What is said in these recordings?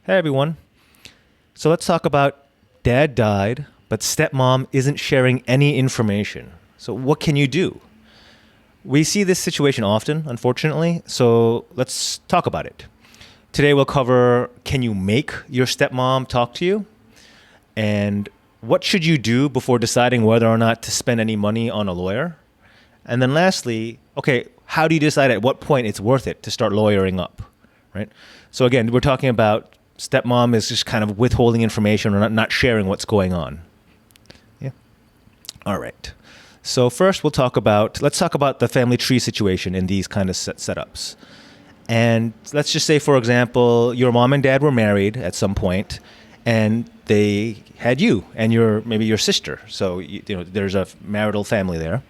Hey everyone. So let's talk about dad died, but stepmom isn't sharing any information. So what can you do? We see this situation often, unfortunately, so let's talk about it. Today we'll cover, can you make your stepmom talk to you? And what should you do before deciding whether or not to spend any money on a lawyer? And then lastly, okay, how do you decide at what point it's worth it to start lawyering up, right? So again, we're talking about stepmom is just kind of withholding information or not sharing what's going on. Yeah. All right. So first let's talk about the family tree situation in these kind of setups. And let's just say, for example, your mom and dad were married at some point and they had you and maybe your sister. So, there's a marital family there.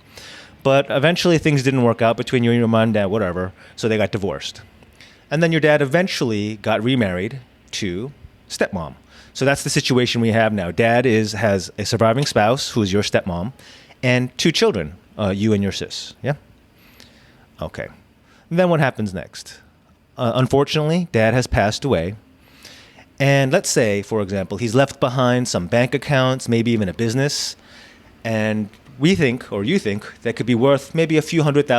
But eventually things didn't work out between you and your mom and dad, whatever. So they got divorced. And then your dad eventually got remarried to stepmom. So that's the situation we have now. Dad has a surviving spouse who is your stepmom and two children, you and your sis. Yeah? Okay. And then what happens next? Unfortunately, dad has passed away. And let's say, for example, he's left behind some bank accounts, maybe even a business. And we think, or you think, that could be worth maybe a few hundreds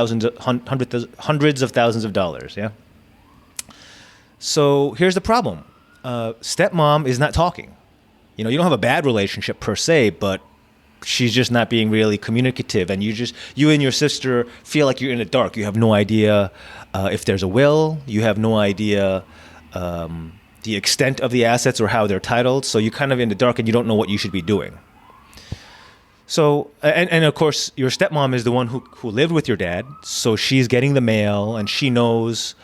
of thousands of dollars. Yeah? So here's the problem. Stepmom is not talking. You don't have a bad relationship per se, but she's just not being really communicative. And you and your sister feel like you're in the dark. You have no idea if there's a will. You have no idea the extent of the assets or how they're titled. So you're kind of in the dark and you don't know what you should be doing. So, and of course, your stepmom is the one who lived with your dad. So she's getting the mail and she knows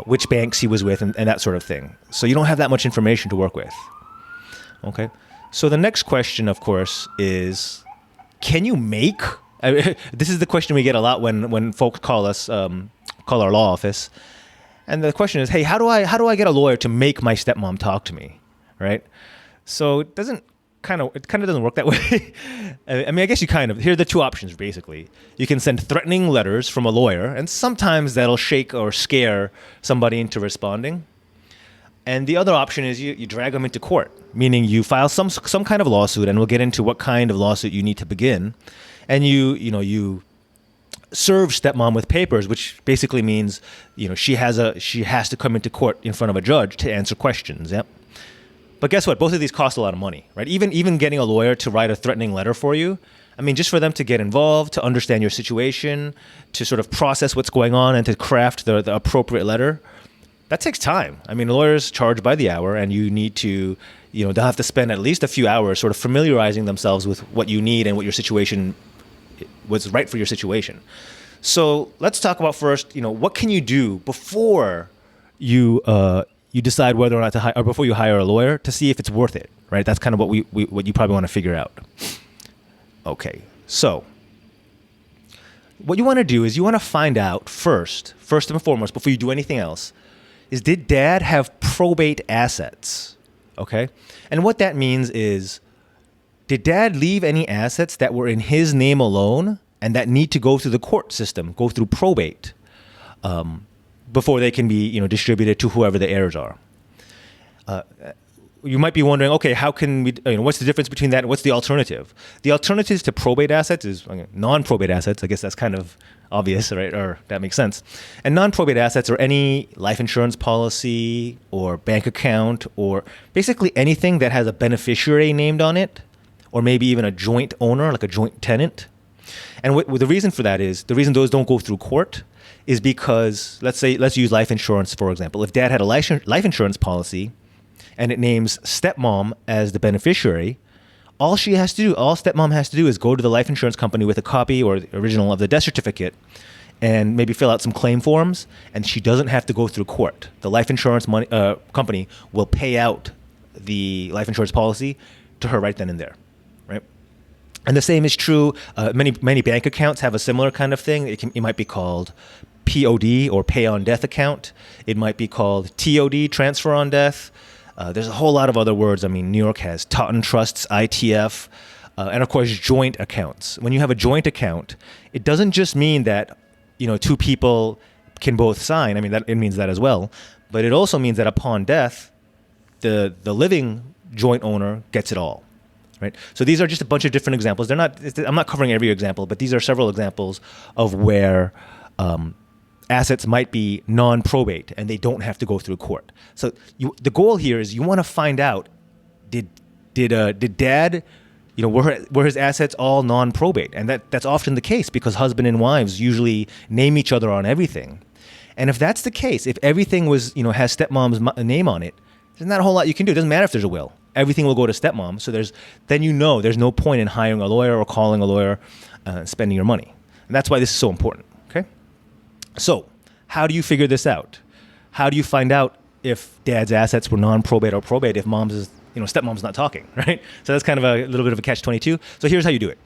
which banks he was with and that sort of thing. So you don't have that much information to work with. Okay. So the next question, of course, is, can you make? This is the question we get a lot when folks call our law office, and the question is, hey, how do I get a lawyer to make my stepmom talk to me, right? So it kind of doesn't work that way. I mean, I guess here are the two options, basically. You can send threatening letters from a lawyer, and sometimes that'll shake or scare somebody into responding. And the other option is you drag them into court, meaning you file some kind of lawsuit, and we'll get into what kind of lawsuit you need to begin. And you serve stepmom with papers, which basically means she has to come into court in front of a judge to answer questions. Yep. But guess what? Both of these cost a lot of money, right? Even getting a lawyer to write a threatening letter for you, I mean, just for them to get involved, to understand your situation, to sort of process what's going on and to craft the appropriate letter, that takes time. I mean, lawyers charge by the hour, and you need to, they'll have to spend at least a few hours sort of familiarizing themselves with what you need and what your situation was right for your situation. So let's talk about first, what can you do before you decide whether or not to hire, or before you hire a lawyer, to see if it's worth it, right? That's kind of what what you probably want to figure out. Okay, so what you want to do is you want to find out first and foremost, before you do anything else, is, did dad have probate assets? Okay, and what that means is, did dad leave any assets that were in his name alone and that need to go through the court system, go through probate, before they can be distributed to whoever the heirs are? You might be wondering, okay, how can we? What's the difference between that? What's the alternative? The alternative to probate assets is non-probate assets. I guess that's kind of obvious, right? Or that makes sense. And non-probate assets are any life insurance policy or bank account, or basically anything that has a beneficiary named on it, or maybe even a joint owner, like a joint tenant. And the reason for that is, the reason those don't go through court is because, let's use life insurance, for example. If dad had a life insurance policy and it names stepmom as the beneficiary, all stepmom has to do is go to the life insurance company with a copy or the original of the death certificate and maybe fill out some claim forms, and she doesn't have to go through court. The life insurance company will pay out the life insurance policy to her right then and there, right? And the same is true. Many bank accounts have a similar kind of thing. It might be called POD, or pay on death account. It might be called TOD, transfer on death. There's a whole lot of other words. I mean, New York has Totten Trusts, ITF, and of course, joint accounts. When you have a joint account, it doesn't just mean that two people can both sign. I mean, it means that as well. But it also means that upon death, the living joint owner gets it all, right? So these are just a bunch of different examples. I'm not covering every example, but these are several examples of where assets might be non-probate and they don't have to go through court. So the goal here is you want to find out, did dad, were his assets all non-probate? And that's often the case because husband and wives usually name each other on everything. And if that's the case, if everything was, has stepmom's name on it, there's not a whole lot you can do. It doesn't matter if there's a will. Everything will go to stepmom. So there's no point in hiring a lawyer or calling a lawyer, spending your money. And that's why this is so important. Okay. So how do you figure this out? How do you find out if dad's assets were non-probate or probate if stepmom's not talking, right? So that's kind of a little bit of a catch-22. So here's how you do it.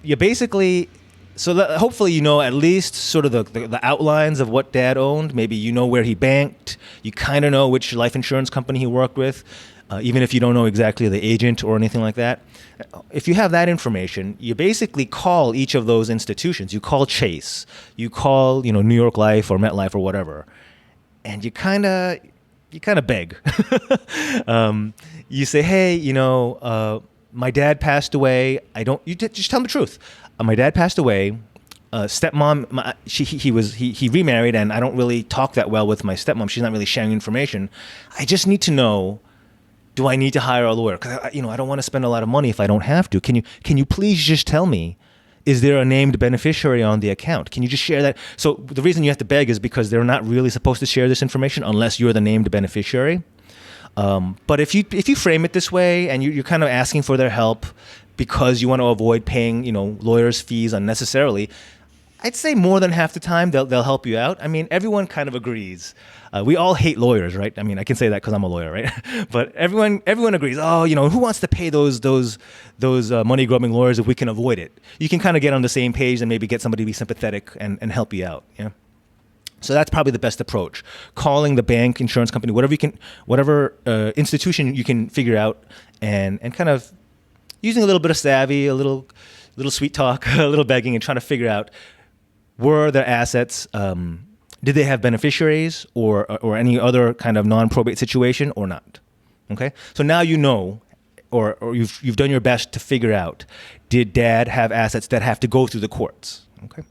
You basically, hopefully you know at least sort of the outlines of what dad owned. Maybe you know where he banked. You kind of know which life insurance company he worked with, even if you don't know exactly the agent or anything like that. If you have that information, you basically call each of those institutions. You call Chase, you call New York Life or MetLife or whatever, and you kind of beg. You say, hey, my dad passed away. You just tell them the truth. My dad passed away. Stepmom, he remarried, and I don't really talk that well with my stepmom. She's not really sharing information. I just need to know, do I need to hire a lawyer? Because I don't want to spend a lot of money if I don't have to. Can you please just tell me, is there a named beneficiary on the account? Can you just share that? So the reason you have to beg is because they're not really supposed to share this information unless you're the named beneficiary. But if you frame it this way and you're kind of asking for their help because you want to avoid paying lawyers' fees unnecessarily, I'd say more than half the time they'll help you out. I mean, everyone kind of agrees. We all hate lawyers, right? I mean, I can say that because I'm a lawyer, right? But everyone agrees. Oh, who wants to pay those money grubbing lawyers if we can avoid it? You can kind of get on the same page and maybe get somebody to be sympathetic and help you out. Yeah. So that's probably the best approach. Calling the bank, insurance company, whatever institution you can figure out, and kind of using a little bit of savvy, a little sweet talk, a little begging, and trying to figure out, were their assets, did they have beneficiaries or any other kind of non-probate situation or not? Okay, so now you know, or you've done your best to figure out, did dad have assets that have to go through the courts? Okay.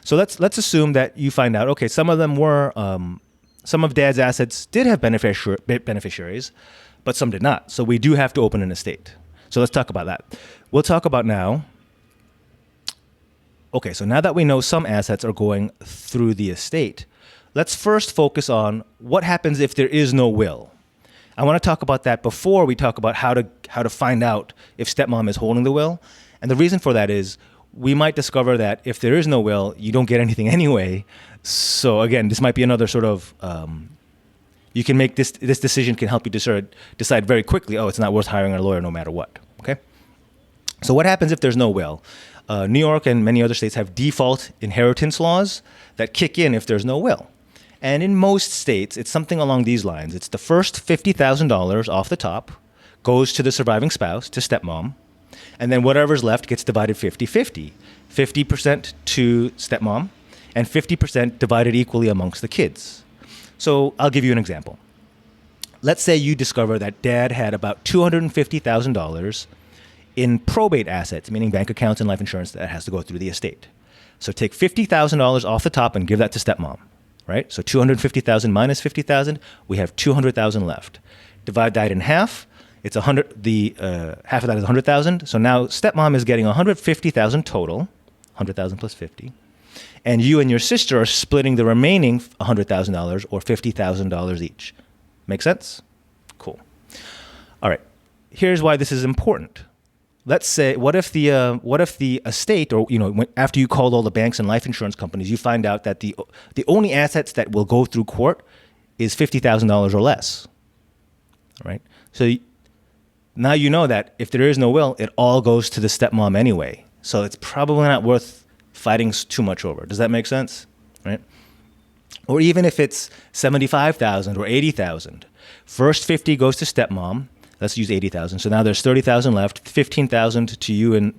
So let's assume that you find out, okay, some of them were, some of dad's assets did have beneficiaries, but some did not. So we do have to open an estate. So let's talk about that. We'll talk about now. Okay, so now that we know some assets are going through the estate, let's first focus on what happens if there is no will. I want to talk about that before we talk about how to find out if stepmom is holding the will. And the reason for that is, we might discover that if there is no will, you don't get anything anyway. So again, this might be another sort of, you can make this decision can help you decide very quickly, oh, it's not worth hiring a lawyer no matter what, okay? So what happens if there's no will? New York and many other states have default inheritance laws that kick in if there's no will. And in most states, it's something along these lines. It's the first $50,000 off the top goes to the surviving spouse, to stepmom. And then whatever's left gets divided 50-50. 50% to stepmom and 50% divided equally amongst the kids. So I'll give you an example. Let's say you discover that dad had about $250,000 in probate assets, meaning bank accounts and life insurance that has to go through the estate. So take $50,000 off the top and give that to stepmom, right? So $250,000 minus $50,000, we have $200,000 left. Divide that in half. It's 100. The half of that is 100,000. So now stepmom is getting 150,000 total, 100,000 plus 50, and you and your sister are splitting the remaining $100,000 or $50,000 each. Make sense? Cool. All right. Here's why this is important. Let's say, what if the estate, or after you called all the banks and life insurance companies, you find out that the only assets that will go through court is $50,000 or less. All right. So now you know that if there is no will, it all goes to the stepmom anyway. So it's probably not worth fighting too much over. Does that make sense? Right? Or even if it's $75,000 or $80,000, first 50 goes to stepmom. Let's use 80,000. So now there's 30,000 left, 15,000 to you and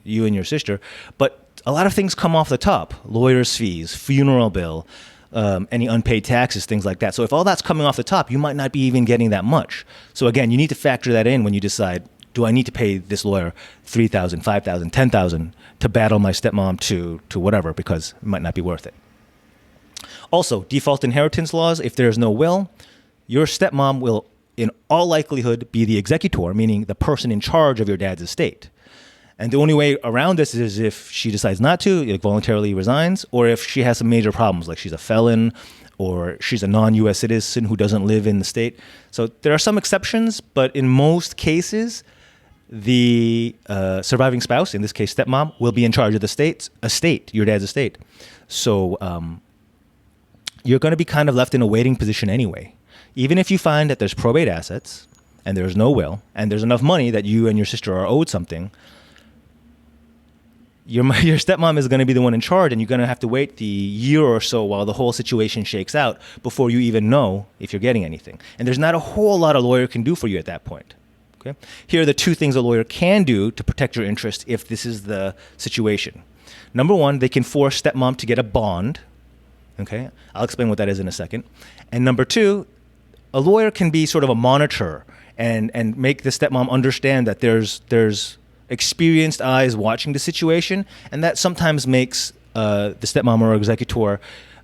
your sister. But a lot of things come off the top: lawyer's fees, funeral bill, any unpaid taxes, things like that. So if all that's coming off the top, you might not be even getting that much. So again, you need to factor that in when you decide, do I need to pay this lawyer $3,000, $5,000, $10,000 to battle my stepmom to whatever, because it might not be worth it. Also, default inheritance laws, if there's no will, your stepmom will in all likelihood be the executor, meaning the person in charge of your dad's estate. And the only way around this is if she decides not to, like voluntarily resigns, or if she has some major problems, like she's a felon or she's a non-U.S. citizen who doesn't live in the state. So there are some exceptions, but in most cases, the surviving spouse, in this case stepmom, will be in charge of the estate, your dad's estate. So you're going to be kind of left in a waiting position anyway. Even if you find that there's probate assets and there's no will and there's enough money that you and your sister are owed something, your stepmom is going to be the one in charge, and you're going to have to wait the year or so while the whole situation shakes out before you even know if you're getting anything. And there's not a whole lot a lawyer can do for you at that point. Okay? Here are the two things a lawyer can do to protect your interest if this is the situation. Number one, they can force stepmom to get a bond. Okay? I'll explain what that is in a second. And number two, a lawyer can be sort of a monitor and make the stepmom understand that there's experienced eyes watching the situation, and that sometimes makes the stepmom or executor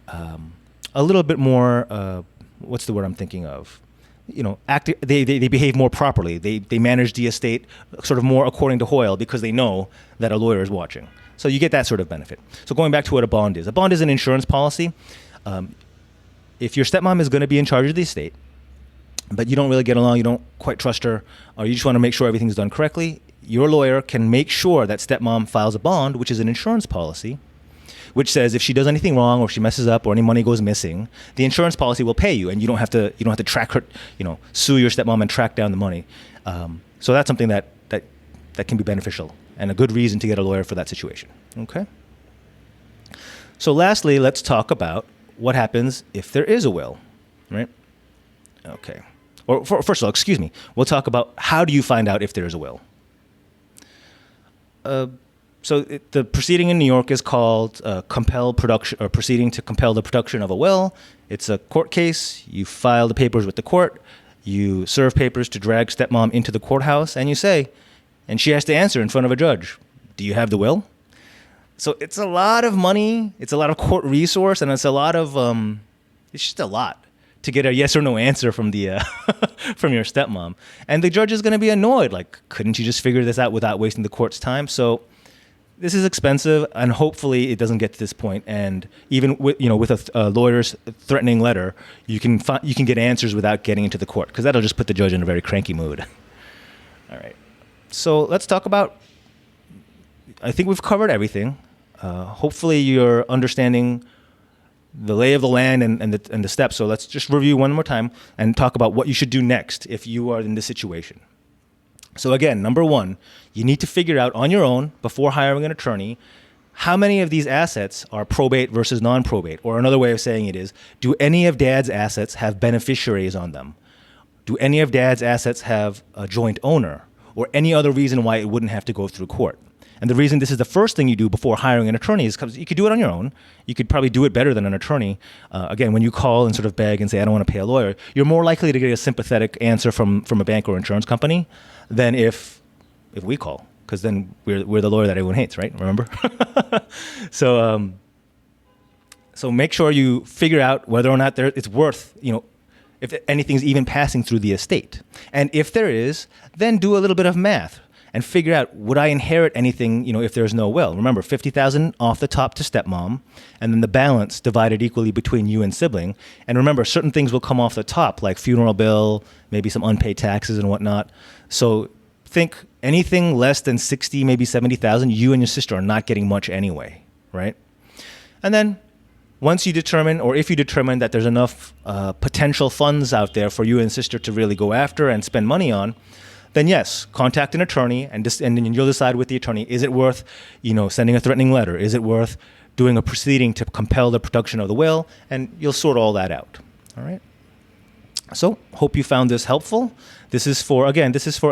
a little bit more, what's the word I'm thinking of? They behave more properly. They manage the estate sort of more according to Hoyle because they know that a lawyer is watching. So you get that sort of benefit. So going back to what a bond is an insurance policy. If your stepmom is going to be in charge of the estate, but you don't really get along, you don't quite trust her, or you just want to make sure everything's done correctly, your lawyer can make sure that stepmom files a bond, which is an insurance policy, which says if she does anything wrong or if she messes up or any money goes missing, the insurance policy will pay you, and you don't have to track her, sue your stepmom and track down the money. So that's something that can be beneficial and a good reason to get a lawyer for that situation. Okay. So lastly, let's talk about what happens if there is a will, right? Okay. Or first of all, excuse me. We'll talk about how do you find out if there is a will. The proceeding in New York is called compel production, or proceeding to compel the production of a will. It's a court case. You file the papers with the court. You serve papers to drag stepmom into the courthouse, and you say, and she has to answer in front of a judge, do you have the will? So it's a lot of money. It's a lot of court resource, and it's a lot of it's just a lot to get a yes or no answer from the from your stepmom. And the judge is going to be annoyed. Like, couldn't you just figure this out without wasting the court's time? So this is expensive, and hopefully it doesn't get to this point. And even with a lawyer's threatening letter, you can get answers without getting into the court, because that'll just put the judge in a very cranky mood. All right. So let's talk about. I think we've covered everything. Hopefully you're understanding the lay of the land and the steps. So let's just review one more time and talk about what you should do next if you are in this situation. So again, number one, you need to figure out on your own, before hiring an attorney, how many of these assets are probate versus non-probate. Or another way of saying it is, do any of dad's assets have beneficiaries on them? Do any of dad's assets have a joint owner? Or any other reason why it wouldn't have to go through court? And the reason this is the first thing you do before hiring an attorney is because you could do it on your own. You could probably do it better than an attorney. Again, when you call and sort of beg and say, I don't want to pay a lawyer, you're more likely to get a sympathetic answer from a bank or insurance company than if we call, because then we're the lawyer that everyone hates, right? Remember? So make sure you figure out whether or not it's worth, if anything's even passing through the estate. And if there is, then do a little bit of math and figure out, would I inherit anything, if there's no will? Remember, $50,000 off the top to stepmom, and then the balance divided equally between you and sibling. And remember, certain things will come off the top, like funeral bill, maybe some unpaid taxes and whatnot. So think anything less than $60,000, maybe $70,000, you and your sister are not getting much anyway, right? And then once you determine, or if you determine that there's enough potential funds out there for you and sister to really go after and spend money on, then yes, contact an attorney, and then you'll decide with the attorney, is it worth, sending a threatening letter? Is it worth doing a proceeding to compel the production of the will? And you'll sort all that out. All right. So hope you found this helpful. This is for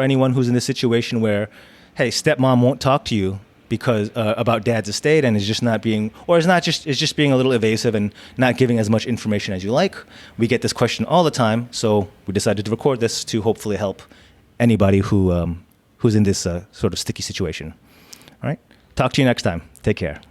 anyone who's in this situation where, hey, stepmom won't talk to you because about dad's estate, and is just not being, or is just being a little evasive and not giving as much information as you like. We get this question all the time, so we decided to record this to hopefully help anybody who's in this sort of sticky situation. All right. Talk to you next time. Take care.